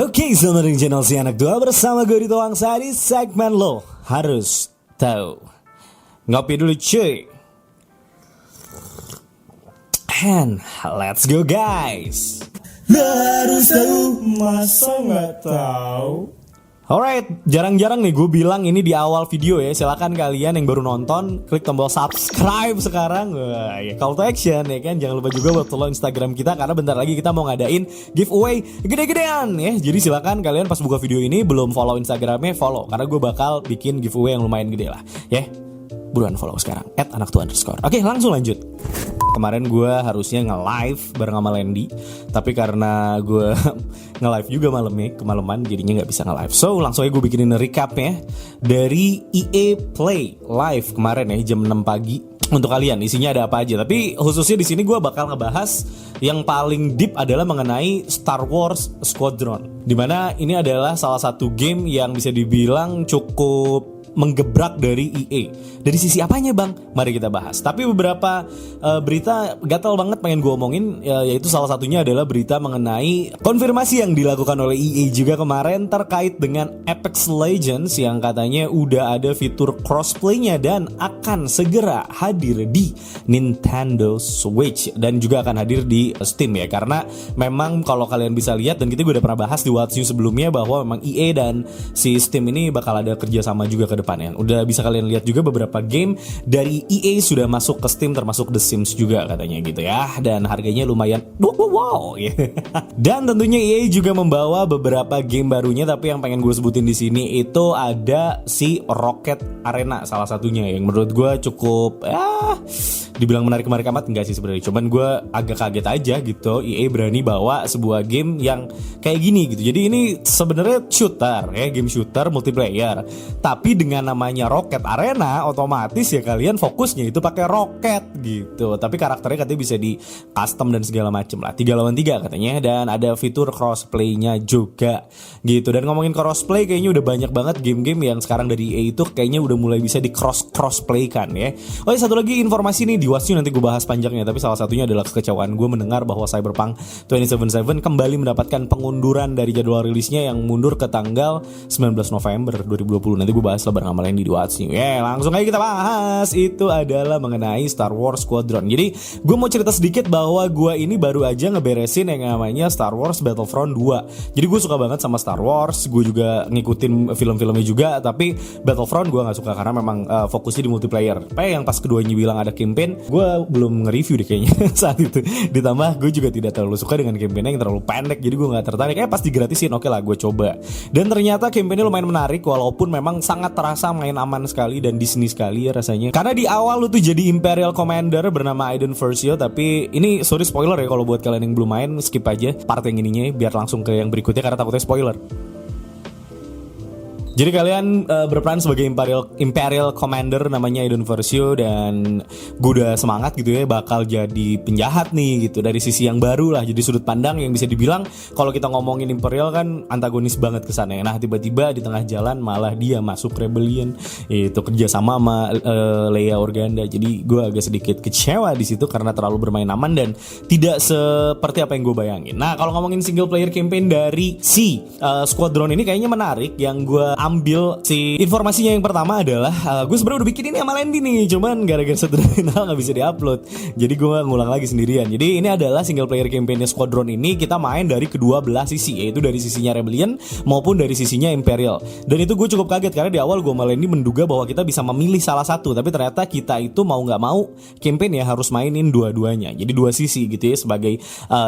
Oke, selamat datang di channel Si Anak Tua bersama gue Dito Wangsa di segmen Lo Harus Tahu. Ngopi dulu cuy. And let's go guys. Lo harus tahu, masa nggak tahu? Alright, jarang-jarang nih gue bilang ini di awal video ya. Silakan kalian yang baru nonton klik tombol subscribe sekarang. Wah, ya, call to action ya kan. Jangan lupa juga buat follow Instagram kita karena bentar lagi kita mau ngadain giveaway gede-gedean ya. Jadi silakan kalian pas buka video ini belum follow Instagramnya, follow karena gue bakal bikin giveaway yang lumayan gede lah ya. Buruan follow sekarang @anaktua_. Oke, langsung lanjut. Kemarin gue harusnya nge-live bareng sama Landy, tapi karena gue nge-live juga malamnya, kemalaman jadinya gak bisa nge-live. So langsung aja gue bikinin recapnya dari EA Play Live kemarin ya, jam 6 pagi. Untuk kalian isinya ada apa aja, tapi khususnya di sini gue bakal ngebahas yang paling deep adalah mengenai Star Wars Squadron, dimana ini adalah salah satu game yang bisa dibilang cukup menggebrak dari EA. Dari sisi apanya bang? Mari kita bahas. Tapi beberapa berita gatal banget pengen gue omongin, yaitu salah satunya adalah berita mengenai konfirmasi yang dilakukan oleh EA juga kemarin terkait dengan Apex Legends yang katanya udah ada fitur crossplaynya dan akan segera hadir di Nintendo Switch dan juga akan hadir di Steam ya. Karena memang kalau kalian bisa lihat, dan kita udah pernah bahas di What's New sebelumnya, bahwa memang EA dan si Steam ini bakal ada kerjasama juga ke depannya. Udah bisa kalian lihat juga beberapa game dari EA sudah masuk ke Steam, termasuk The Sims juga katanya gitu ya. Dan harganya lumayan wow. Dan tentunya EA juga membawa beberapa game barunya, tapi yang pengen gue sebutin di sini itu ada si Rocket Arena salah satunya yang menurut gue cukup dibilang menarik amat enggak sih sebenarnya. Cuman gue agak kaget aja gitu EA berani bawa sebuah game yang kayak gini gitu. Jadi ini sebenarnya shooter ya, game shooter multiplayer. Tapi dengan namanya Rocket Arena, otomatis ya kalian fokusnya itu pakai roket gitu. Tapi karakternya katanya bisa di custom dan segala macem lah. 3 lawan 3 katanya, dan ada fitur crossplay-nya juga gitu. Dan ngomongin crossplay, kayaknya udah banyak banget game-game yang sekarang dari EA itu kayaknya udah mulai bisa di crossplay kan ya. Oh ya, satu lagi informasi nih di What's New, nanti gue bahas panjangnya, tapi salah satunya adalah kekecewaan gue mendengar bahwa Cyberpunk 2077 kembali mendapatkan pengunduran dari jadwal rilisnya yang mundur ke tanggal 19 November 2020. Nanti gue bahas lebar sama lain di What's New. Langsung aja kita bahas. Itu adalah mengenai Star Wars Squadron. Jadi gue mau cerita sedikit bahwa gue ini baru aja ngeberesin yang namanya Star Wars Battlefront 2. Jadi gue suka banget sama Star Wars, gue juga ngikutin film-filmnya juga, tapi Battlefront gue gak suka karena memang fokusnya di multiplayer. Yang pas keduanya bilang ada campaign, gue belum nge-review deh kayaknya saat itu. Ditambah gue juga tidak terlalu suka dengan campaignnya yang terlalu pendek, jadi gue gak tertarik. Pas digratisin, oke lah gue coba. Dan ternyata campaignnya lumayan menarik, walaupun memang sangat terasa main aman sekali dan Disney sekali ya rasanya. Karena di awal lu tuh jadi Imperial Commander bernama Iden Versio, tapi ini sorry spoiler ya kalau buat kalian yang belum main, skip aja part yang ininya biar langsung ke yang berikutnya karena takutnya spoiler. Jadi kalian berperan sebagai Imperial Commander namanya Iden Versio, dan gue udah semangat gitu ya bakal jadi penjahat nih gitu dari sisi yang baru lah. Jadi sudut pandang yang bisa dibilang kalau kita ngomongin Imperial kan antagonis banget kesana ya. Nah tiba-tiba di tengah jalan malah dia masuk Rebellion, itu kerja sama Leia Organa. Jadi gue agak sedikit kecewa di situ karena terlalu bermain aman dan tidak seperti apa yang gue bayangin. Nah kalau ngomongin single player campaign dari si Squadron ini kayaknya menarik. Yang gue ambil si informasinya yang pertama adalah gue sebenarnya udah bikin ini sama Landy nih, cuman gara-gara sederhana nggak bisa diupload, jadi gue ngulang lagi sendirian. Jadi ini adalah single player campaign Squadron ini kita main dari kedua belah sisi, yaitu dari sisinya Rebellion maupun dari sisinya Imperial. Dan itu gue cukup kaget karena di awal gue sama Landy menduga bahwa kita bisa memilih salah satu, tapi ternyata kita itu mau nggak mau campaign ya harus mainin dua-duanya. Jadi dua sisi gitu ya, sebagai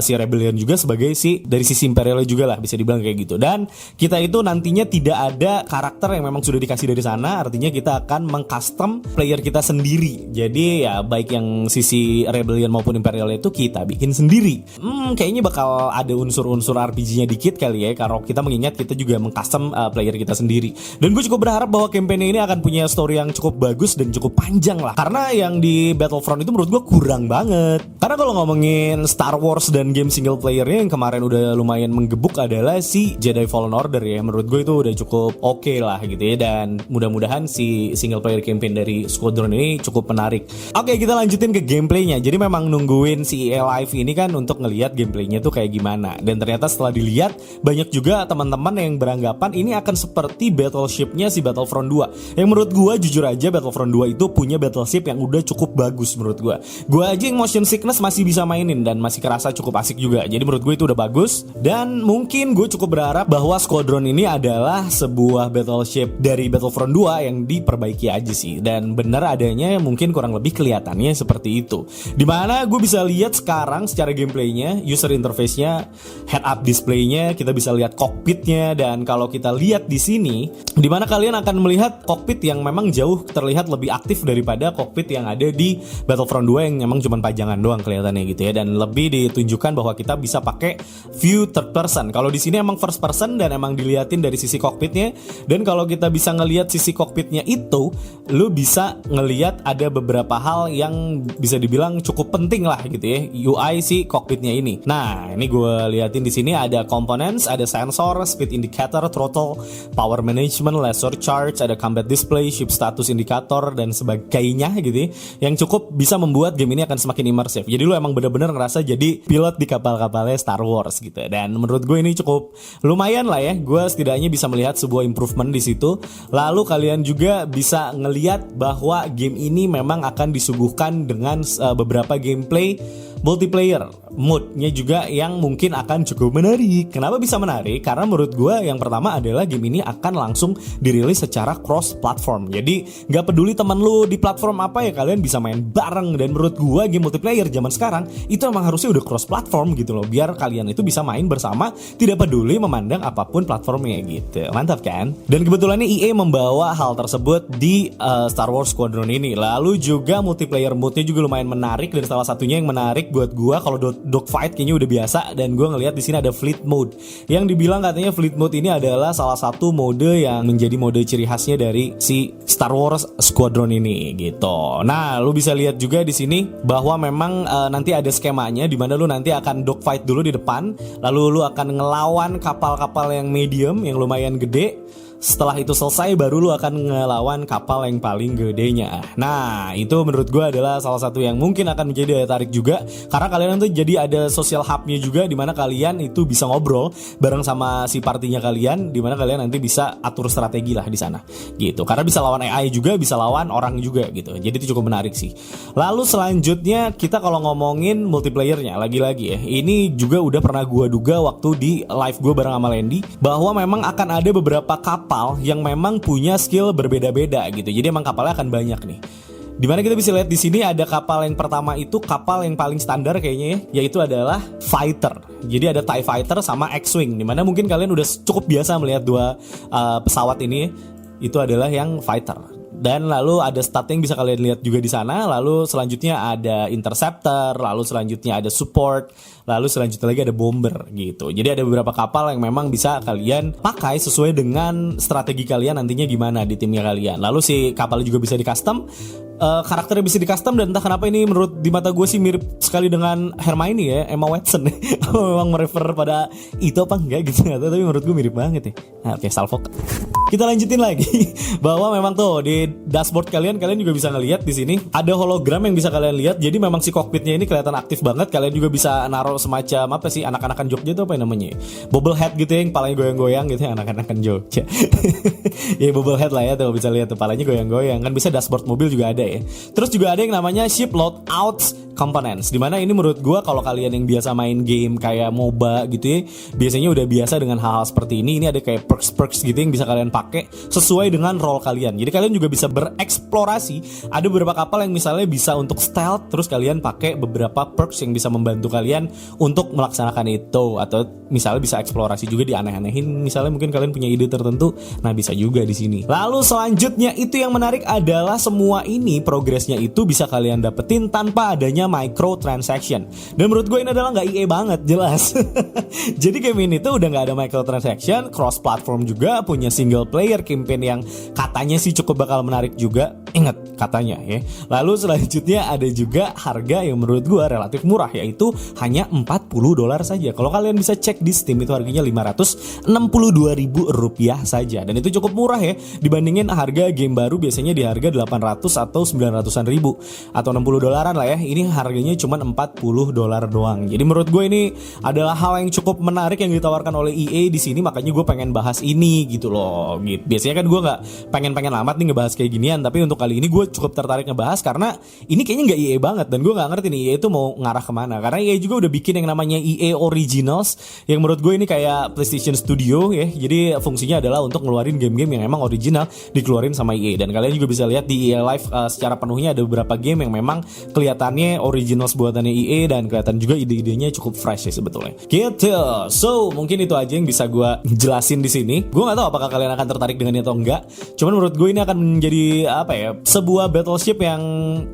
si Rebellion juga sebagai si dari sisi Imperial juga lah, bisa dibilang kayak gitu. Dan kita itu nantinya tidak ada karakter yang memang sudah dikasih dari sana, artinya kita akan mengcustom player kita sendiri. Jadi ya baik yang sisi Rebellion maupun Imperial itu kita bikin sendiri. Kayaknya bakal ada unsur-unsur RPG-nya dikit kali ya, kalau kita mengingat kita juga mengcustom player kita sendiri. Dan gue cukup berharap bahwa campaign ini akan punya story yang cukup bagus dan cukup panjang lah, karena yang di Battlefront itu menurut gue kurang banget. Karena kalau ngomongin Star Wars dan game single playernya yang kemarin udah lumayan menggebuk adalah si Jedi Fallen Order ya. Menurut gue itu udah cukup oke lah gitu ya, dan mudah-mudahan si single player campaign dari Squadron ini cukup menarik. Oke, kita lanjutin ke gameplaynya. Jadi memang nungguin si EA Live ini kan untuk ngelihat gameplaynya tuh kayak gimana, dan ternyata setelah dilihat banyak juga teman-teman yang beranggapan ini akan seperti battleshipnya si Battlefront 2. Yang menurut gue jujur aja Battlefront 2 itu punya battleship yang udah cukup bagus menurut gue. Gue aja yang motion sickness masih bisa mainin dan masih kerasa cukup asik juga. Jadi menurut gue itu udah bagus, dan mungkin gue cukup berharap bahwa Squadron ini adalah sebuah battleship dari Battlefront 2 yang diperbaiki aja sih. Dan benar adanya mungkin kurang lebih kelihatannya seperti itu. Dimana gue bisa lihat sekarang secara gameplaynya, user interface-nya, head up display-nya, kita bisa lihat cockpitnya. Dan kalau kita lihat di sini, dimana kalian akan melihat cockpit yang memang jauh terlihat lebih aktif daripada cockpit yang ada di Battlefront 2 yang memang cuma pajangan doang kelihatannya gitu ya. Dan lebih ditunjukkan bahwa kita bisa pakai view third person. Kalau di sini emang first person dan emang diliatin dari sisi cockpitnya. Dan kalau kita bisa ngelihat sisi cockpitnya itu, lu bisa ngelihat ada beberapa hal yang bisa dibilang cukup penting lah gitu ya, UI si cockpitnya ini. Nah, ini gue liatin di sini ada components, ada sensor, speed indicator, throttle, power management, laser charge, ada combat display, ship status indicator dan sebagainya gitu ya, yang cukup bisa membuat game ini akan semakin immersive. Jadi lu emang bener-bener ngerasa jadi pilot di kapal-kapalnya Star Wars gitu. Dan menurut gue ini cukup lumayan lah ya. Gue setidaknya bisa melihat sebuah improvement di situ. Lalu kalian juga bisa ngelihat bahwa game ini memang akan disuguhkan dengan beberapa gameplay multiplayer mode-nya juga yang mungkin akan cukup menarik. Kenapa bisa menarik? Karena menurut gue yang pertama adalah game ini akan langsung dirilis secara cross platform. Jadi nggak peduli teman lu di platform apa ya, kalian bisa main bareng. Dan menurut gue game multiplayer zaman sekarang itu emang harusnya udah cross platform gitu loh, biar kalian itu bisa main bersama, tidak peduli memandang apapun platformnya gitu. Mantap kan? Dan kebetulan EA membawa hal tersebut di Star Wars Squadron ini. Lalu juga multiplayer mode-nya juga lumayan menarik, dan salah satunya yang menarik buat gue, kalau dogfight kayaknya udah biasa, dan gue ngelihat di sini ada fleet mode yang dibilang katanya fleet mode ini adalah salah satu mode yang menjadi mode ciri khasnya dari si Star Wars Squadron ini gitu. Nah, lu bisa lihat juga di sini bahwa memang nanti ada skemanya di mana lu nanti akan dogfight dulu di depan, lalu lu akan ngelawan kapal-kapal yang medium yang lumayan gede. Setelah itu selesai baru lu akan ngelawan kapal yang paling gedenya. Nah, itu menurut gue adalah salah satu yang mungkin akan menjadi daya tarik juga, karena kalian tuh jadi ada social hub-nya juga, dimana kalian itu bisa ngobrol bareng sama si partinya kalian, dimana kalian nanti bisa atur strategi lah di sana gitu. Karena bisa lawan AI juga, bisa lawan orang juga gitu. Jadi itu cukup menarik sih. Lalu selanjutnya kita kalau ngomongin multiplayernya, lagi-lagi ya, ini juga udah pernah gue duga waktu di live gue bareng sama Landy, bahwa memang akan ada beberapa kapal yang memang punya skill berbeda-beda gitu. Jadi emang kapalnya akan banyak nih. Dimana kita bisa lihat di sini ada kapal yang pertama itu kapal yang paling standar kayaknya ya, yaitu adalah fighter. Jadi ada TIE Fighter sama X-Wing. Dimana mungkin kalian udah cukup biasa melihat dua pesawat ini. Itu adalah yang fighter. Dan lalu ada stat yang bisa kalian lihat juga di sana. Lalu selanjutnya ada interceptor, lalu selanjutnya ada support, lalu selanjutnya lagi ada bomber gitu. Jadi ada beberapa kapal yang memang bisa kalian pakai sesuai dengan strategi kalian nantinya gimana di timnya kalian. Lalu si kapal juga bisa di custom, karakternya bisa di custom, dan entah kenapa ini menurut di mata gue sih mirip sekali dengan Hermione ya, Emma Watson. Memang merefer pada itu apa enggak gitu, tapi menurut gue mirip banget ya. Nah, oke, salvo. Kita lanjutin lagi bahwa memang tuh di dashboard kalian juga bisa ngelihat di sini ada hologram yang bisa kalian lihat. Jadi memang si cockpitnya ini kelihatan aktif banget. Kalian juga bisa naruh semacam apa sih, anak-anakan Jogja itu apa namanya? Bobblehead gitu yang kepalanya goyang-goyang gitu ya, anak-anakan Jogja. Ya bobblehead lah ya, tuh bisa lihat tuh kepalanya goyang-goyang. Kan bisa dashboard mobil juga ada ya. Terus juga ada yang namanya ship loadouts components, dimana ini menurut gue kalau kalian yang biasa main game kayak MOBA gitu ya, biasanya udah biasa dengan hal-hal seperti ini ada kayak perks-perks gitu yang bisa kalian pakai sesuai dengan role kalian. Jadi kalian juga bisa bereksplorasi. Ada beberapa kapal yang misalnya bisa untuk stealth, terus kalian pakai beberapa perks yang bisa membantu kalian untuk melaksanakan itu. Atau misalnya bisa eksplorasi juga di aneh-anehin, misalnya mungkin kalian punya ide tertentu, nah bisa juga di sini. Lalu selanjutnya itu yang menarik adalah semua ini progresnya itu bisa kalian dapetin tanpa adanya microtransaction. Dan menurut gue ini adalah nggak EA banget, jelas. Jadi game ini tuh udah nggak ada microtransaction, cross platform juga, punya single player campaign yang katanya sih cukup bakal menarik juga. Ingat katanya ya. Lalu selanjutnya ada juga harga yang menurut gue relatif murah, yaitu hanya $40 saja. Kalau kalian bisa cek di Steam itu harganya Rp562.000 saja. Dan itu cukup murah ya dibandingin harga game baru biasanya di harga 800 atau 900-an ribu atau $60 lah ya. Ini harganya cuma $40 doang. Jadi menurut gue ini adalah hal yang cukup menarik yang ditawarkan oleh EA di sini, makanya gue pengen bahas ini gitu loh. Gitu. Biasanya kan gue nggak pengen amat nih ngebahas kayak ginian, tapi untuk kali ini gue cukup tertarik ngebahas karena ini kayaknya nggak EA banget dan gue nggak ngerti nih EA itu mau ngarah kemana. Karena EA juga udah bikin yang namanya EA Originals yang menurut gue ini kayak PlayStation Studio ya. Jadi fungsinya adalah untuk ngeluarin game-game yang emang original dikeluarin sama EA. Dan kalian juga bisa lihat di EA Live secara penuhnya ada beberapa game yang memang kelihatannya originals buatannya EA dan kelihatan juga ide-idenya cukup fresh ya sebetulnya. Gitu. So mungkin itu aja yang bisa gue jelasin di sini. Gue nggak tahu apakah kalian akan tertarik dengan ini atau enggak. Cuman menurut gue ini akan menjadi apa ya, sebuah battleship yang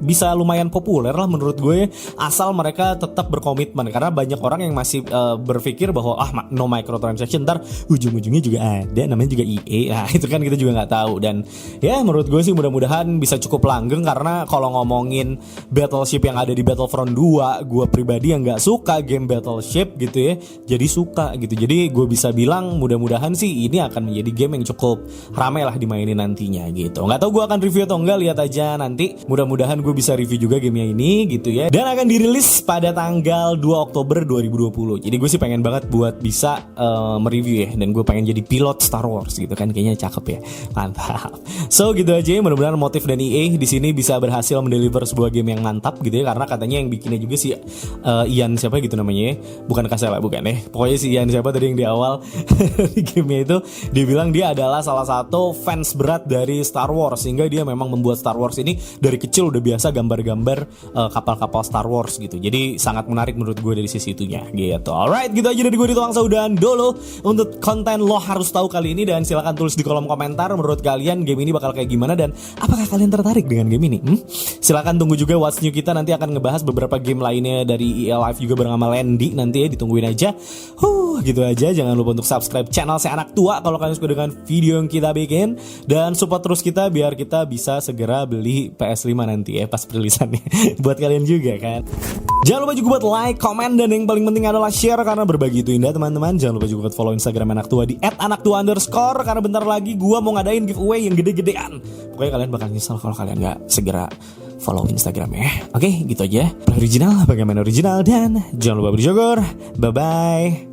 bisa lumayan populer lah menurut gue, asal mereka tetap berkomitmen. Karena banyak orang yang masih berpikir bahwa no microtransaction, ntar ujung-ujungnya juga ada namanya juga EA. Nah itu kan kita juga nggak tahu. Dan ya menurut gue sih mudah-mudahan bisa cukup langgeng, karena kalau ngomongin battleship yang ada di Battlefront 2, gue pribadi yang nggak suka game battleship gitu ya, jadi suka gitu. Jadi gue bisa bilang mudah-mudahan sih ini akan menjadi game yang cukup ramai lah dimainin nantinya gitu. Nggak tahu gue akan review atau enggak, lihat aja nanti. Mudah-mudahan gue bisa review juga gamenya ini gitu ya. Dan akan dirilis pada tanggal 2 Oktober 2020. Jadi gue sih pengen banget buat bisa mereview ya. Dan gue pengen jadi pilot Star Wars gitu kan, kayaknya cakep ya. Mantap. So gitu aja ya. Mudah-mudahan Motif dan EA di sini bisa berhasil mendeliver sebuah game yang mantap gitu ya. Karena katanya yang bikinnya juga si Ian siapa gitu namanya ya. Bukan Kasela, bukan ya. Pokoknya si Ian siapa tadi yang di awal di gamenya itu dia bilang dia adalah salah satu fans berat dari Star Wars, sehingga dia memang membuat Star Wars ini dari kecil udah biasa gambar-gambar kapal-kapal Star Wars gitu. Jadi sangat menarik menurut gue dari sisi itunya gitu. Alright, gitu aja dari gue Dito Wangsa dan Dolo untuk konten lo harus tahu kali ini. Dan silakan tulis di kolom komentar menurut kalian game ini bakal kayak gimana dan apakah kalian tertarik dengan game ini. Silakan tunggu juga What's New, kita nanti akan ngebahas beberapa game lainnya dari EA Live juga bareng sama Landy nanti ya, ditungguin aja. Gitu aja. Jangan lupa untuk subscribe channel Si Anak Tua kalau kalian suka dengan video yang kita bikin, dan support terus kita biar kita bisa segera beli PS5 nanti ya pas perilisannya. Buat kalian juga kan. Jangan lupa juga buat like, comment, dan yang paling penting adalah share, karena berbagi itu indah teman-teman. Jangan lupa juga buat follow Instagram Anak Tua di @anaktua_, karena bentar lagi gua mau ngadain giveaway yang gede-gedean. Pokoknya kalian bakal nyesel kalau kalian gak segera follow Instagramnya. Oke, gitu aja. Original, bagaimana original, dan jangan lupa bersyukur. Bye-bye.